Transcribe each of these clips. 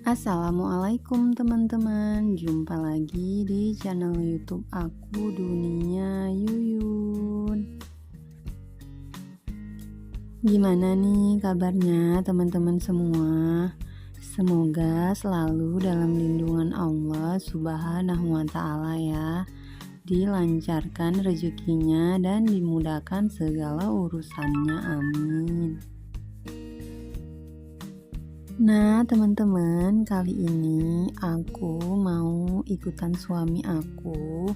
Assalamualaikum teman-teman, jumpa lagi di channel YouTube aku Dunia Yuyun. Gimana nih kabarnya teman-teman semua? Semoga selalu dalam lindungan Allah Subhanahu wa Ta'ala ya. Dilancarkan rezekinya dan dimudahkan segala urusannya, amin. Nah teman-teman, kali ini aku mau ikutan suami aku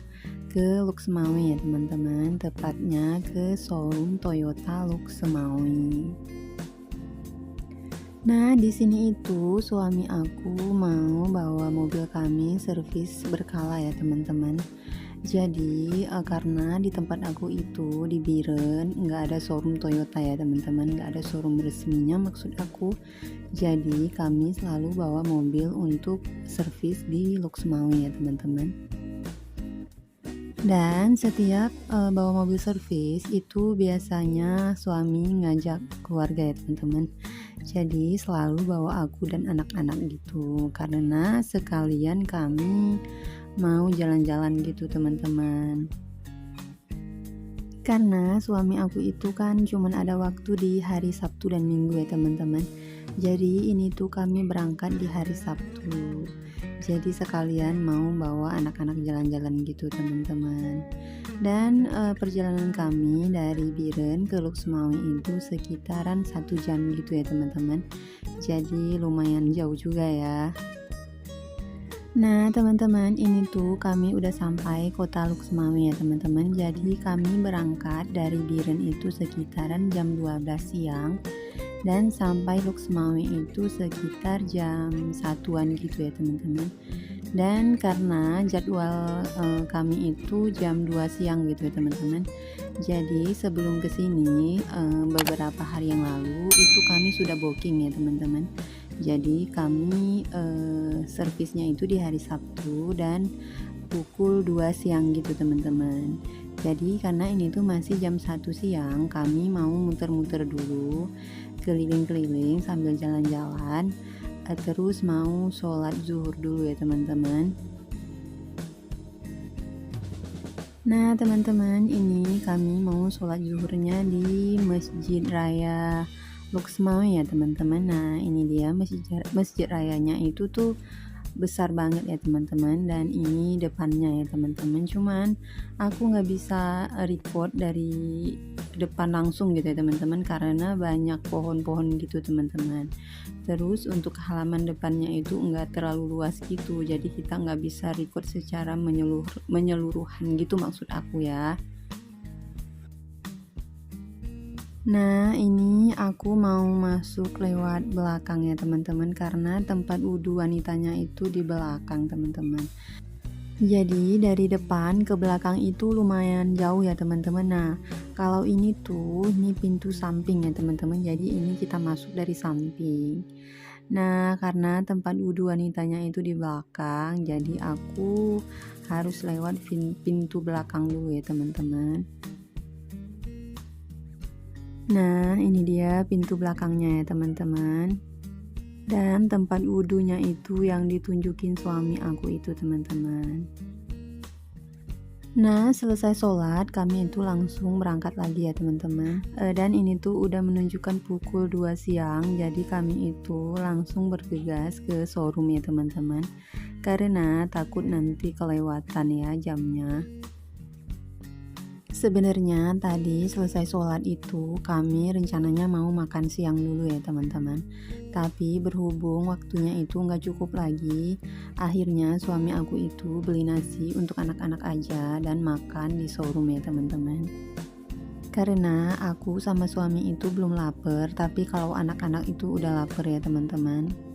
ke Luxmawi ya teman-teman, tepatnya ke showroom Toyota Luxmawi. Nah di sini itu suami aku mau bawa mobil kami servis berkala ya teman-teman. Jadi karena di tempat aku itu di Biren nggak ada showroom Toyota ya teman-teman, nggak ada showroom resminya maksud aku. Jadi kami selalu bawa mobil untuk servis di Luxmawi ya teman-teman. Dan setiap bawa mobil servis itu biasanya suami ngajak keluarga ya teman-teman. Jadi selalu bawa aku dan anak-anak gitu, karena sekalian kami mau jalan-jalan gitu teman-teman. Karena suami aku itu kan cuman ada waktu di hari Sabtu dan Minggu ya teman-teman. Jadi ini tuh kami berangkat di hari Sabtu. Jadi sekalian mau bawa anak-anak jalan-jalan gitu teman-teman. Dan perjalanan kami dari Biren ke Luxmawi itu sekitaran 1 jam gitu ya teman-teman. Jadi lumayan jauh juga ya. Nah teman-teman, ini tuh kami udah sampai kota Luxmawi ya teman-teman. Jadi kami berangkat dari Biren itu sekitaran jam 12 siang dan sampai Luxmawi itu sekitar jam 1-an gitu ya teman-teman. Dan karena jadwal kami itu jam 2 siang gitu ya teman-teman. Jadi sebelum kesini beberapa hari yang lalu itu kami sudah booking ya teman-teman. Jadi kami servisnya itu di hari Sabtu dan pukul 2 siang gitu teman-teman. Jadi karena ini tuh masih jam 1 siang, kami mau muter-muter dulu, keliling-keliling sambil jalan-jalan, terus mau sholat zuhur dulu ya teman-teman. Nah teman-teman, ini kami mau sholat zuhurnya di Masjid Raya Luxmawi ya teman-teman. Nah ini dia masjid rayanya itu tuh besar banget ya teman-teman, dan ini depannya ya teman-teman. Cuman aku nggak bisa record dari depan langsung gitu ya teman-teman, karena banyak pohon-pohon gitu teman-teman. Terus untuk halaman depannya itu nggak terlalu luas gitu, jadi kita nggak bisa record secara menyeluruhan gitu maksud aku ya. Nah ini aku mau masuk lewat belakang ya teman-teman, karena tempat wudhu wanitanya itu di belakang teman-teman. Jadi dari depan ke belakang itu lumayan jauh ya teman-teman. Nah kalau ini pintu samping ya teman-teman, jadi ini kita masuk dari samping. Nah karena tempat wudhu wanitanya itu di belakang, jadi aku harus lewat pintu belakang dulu ya teman-teman. Nah ini dia pintu belakangnya ya teman-teman. Dan tempat wudhunya itu yang ditunjukin suami aku itu teman-teman. Nah selesai sholat kami itu langsung berangkat lagi ya teman-teman. Dan ini tuh udah menunjukkan pukul 2 siang, jadi kami itu langsung bergegas ke showroom ya teman-teman, karena takut nanti kelewatan ya jamnya. Sebenarnya tadi selesai sholat itu kami rencananya mau makan siang dulu ya teman-teman, tapi berhubung waktunya itu nggak cukup lagi, akhirnya suami aku itu beli nasi untuk anak-anak aja dan makan di showroom ya teman-teman. Karena aku sama suami itu belum lapar, tapi kalau anak-anak itu udah lapar ya teman-teman.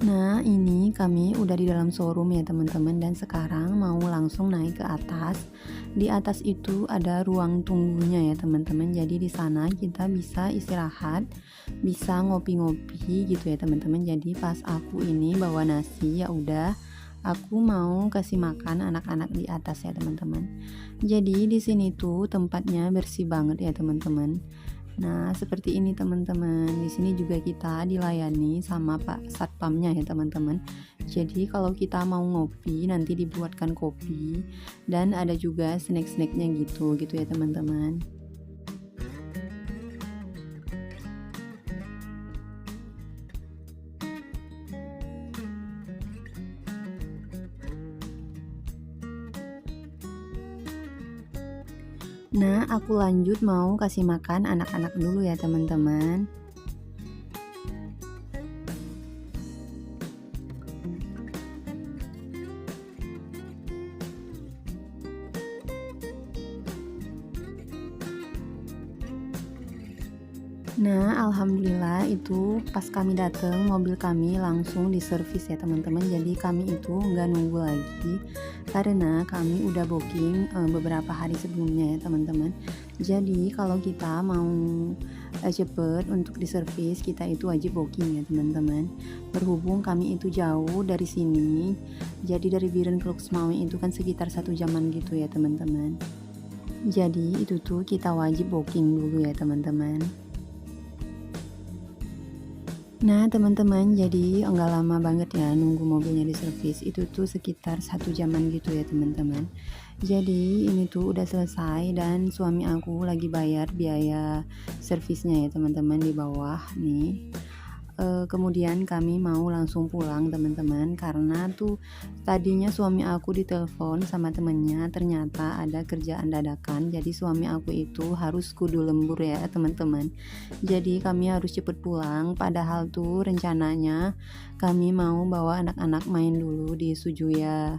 Nah ini kami udah di dalam showroom ya teman-teman, dan sekarang mau langsung naik ke atas. Di atas itu ada ruang tunggunya ya teman-teman, jadi di sana kita bisa istirahat, bisa ngopi-ngopi gitu ya teman-teman. Jadi pas aku ini bawa nasi, ya udah aku mau kasih makan anak-anak di atas ya teman-teman. Jadi di sini tuh tempatnya bersih banget ya teman-teman. Nah, seperti ini teman-teman. Di sini juga kita dilayani sama Pak Satpamnya ya teman-teman. Jadi kalau kita mau ngopi nanti dibuatkan kopi dan ada juga snack-snacknya gitu ya teman-teman. Nah, aku lanjut mau kasih makan anak-anak dulu ya teman-teman. Nah, alhamdulillah itu pas kami datang mobil kami langsung diservis ya teman-teman. Jadi kami itu nggak nunggu lagi karena kami udah booking beberapa hari sebelumnya ya teman-teman. Jadi kalau kita mau cepet untuk diservis kita itu wajib booking ya teman-teman. Berhubung kami itu jauh dari sini, jadi dari Biren ke Luxmawi itu kan sekitar 1 jaman gitu ya teman-teman. Jadi itu tuh kita wajib booking dulu ya teman-teman. Nah teman-teman, jadi enggak lama banget ya nunggu mobilnya diservis, itu tuh sekitar 1 jaman gitu ya teman-teman. Jadi ini tuh udah selesai dan suami aku lagi bayar biaya servisnya ya teman-teman di bawah nih. Kemudian kami mau langsung pulang teman-teman karena tuh tadinya suami aku ditelepon sama temennya, ternyata ada kerjaan dadakan, jadi suami aku itu harus kudu lembur ya teman-teman. Jadi kami harus cepet pulang, padahal tuh rencananya kami mau bawa anak-anak main dulu di Sujuya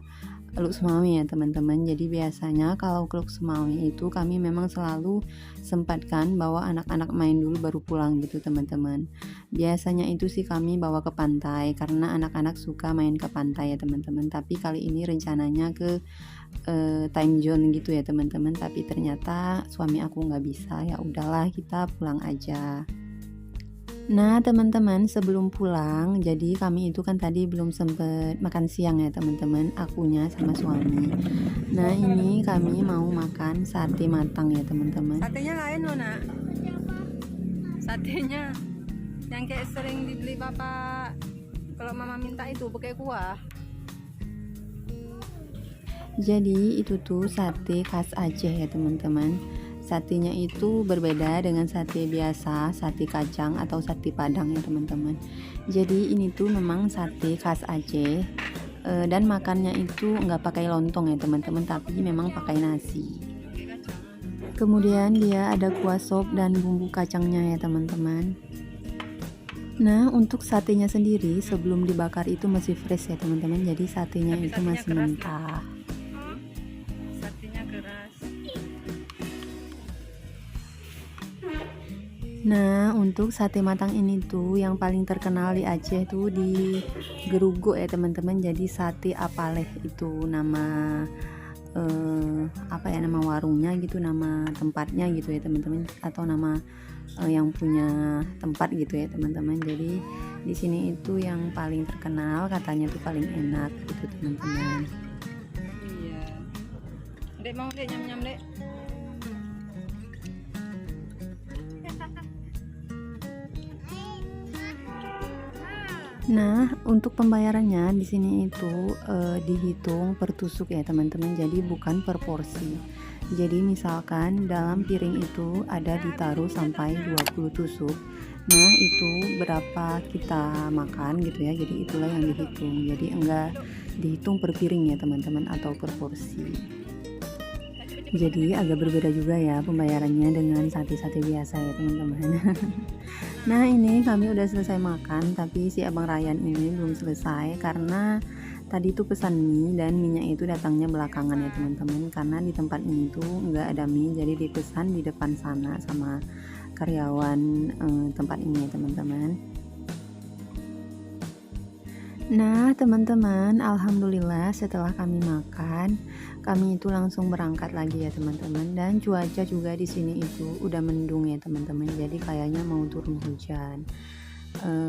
Luxmawi ya teman-teman. Jadi biasanya kalau ke Luxmawi itu kami memang selalu sempatkan bawa anak-anak main dulu baru pulang gitu teman-teman. Biasanya itu sih kami bawa ke pantai karena anak-anak suka main ke pantai ya teman-teman. Tapi kali ini rencananya ke time zone gitu ya teman-teman. Tapi ternyata suami aku nggak bisa, ya udahlah kita pulang aja. Nah teman-teman, sebelum pulang jadi kami itu kan tadi belum sempet makan siang ya teman-teman, akunya sama suami. Nah ini kami mau makan sate matang ya teman-teman. Satenya lain loh nak. Satenya yang kayak sering dibeli papa kalau mama minta itu pakai kuah. Jadi itu tuh sate khas Aceh ya teman-teman. Satenya itu berbeda dengan sate biasa, sate kacang atau sate padang ya teman-teman. Jadi ini tuh memang sate khas Aceh, dan makannya itu nggak pakai lontong ya teman-teman, tapi memang pakai nasi. Kemudian dia ada kuah sop dan bumbu kacangnya ya teman-teman. Nah untuk satenya sendiri sebelum dibakar itu masih fresh ya teman-teman, jadi satenya itu masih mentah. Nah untuk sate matang ini tuh yang paling terkenal di Aceh tuh di Gerugo ya teman-teman. Jadi sate apaleh itu nama nama warungnya gitu, nama tempatnya gitu ya teman-teman, atau nama yang punya tempat gitu ya teman-teman. Jadi di sini itu yang paling terkenal, katanya tuh paling enak gitu teman-teman. Iya. Dek mau dek nyam-nyam dek. Nah, untuk pembayarannya di sini itu dihitung per tusuk ya teman-teman. Jadi bukan per porsi. Jadi misalkan dalam piring itu ada ditaruh sampai 20 tusuk. Nah, itu berapa kita makan gitu ya. Jadi itulah yang dihitung. Jadi enggak dihitung per piring ya teman-teman atau per porsi. Jadi agak berbeda juga ya pembayarannya dengan sate-sate biasa ya teman-teman. Nah ini kami udah selesai makan, tapi si Abang Ryan ini belum selesai karena tadi tuh pesan mie dan minyak itu datangnya belakangan ya teman-teman. Karena di tempat ini tuh nggak ada mie, jadi dipesan di depan sana sama karyawan tempat ini ya teman-teman. Nah teman-teman, alhamdulillah setelah kami makan, kami itu langsung berangkat lagi ya teman-teman. Dan cuaca juga di sini itu udah mendung ya teman-teman, jadi kayaknya mau turun hujan.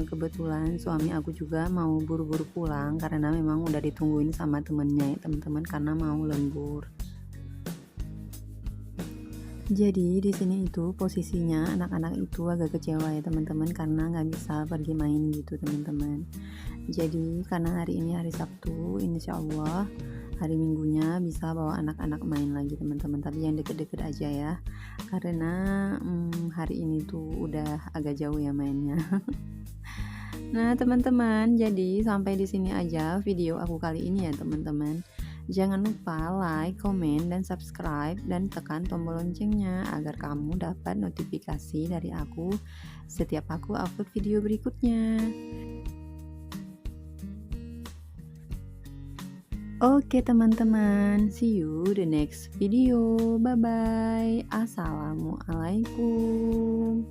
Kebetulan suami aku juga mau buru-buru pulang karena memang udah ditungguin sama temennya ya teman-teman, karena mau lembur. Jadi di sini itu posisinya anak-anak itu agak kecewa ya teman-teman, karena nggak bisa pergi main gitu teman-teman. Jadi karena hari ini hari Sabtu, insya Allah hari Minggunya bisa bawa anak-anak main lagi teman-teman. Tapi yang deket-deket aja ya, karena hari ini tuh udah agak jauh ya mainnya. Nah teman-teman, jadi sampai di sini aja video aku kali ini ya teman-teman. Jangan lupa like, komen, dan subscribe, dan tekan tombol loncengnya agar kamu dapat notifikasi dari aku setiap aku upload video berikutnya. Oke teman-teman, see you the next video. Bye bye. Assalamualaikum.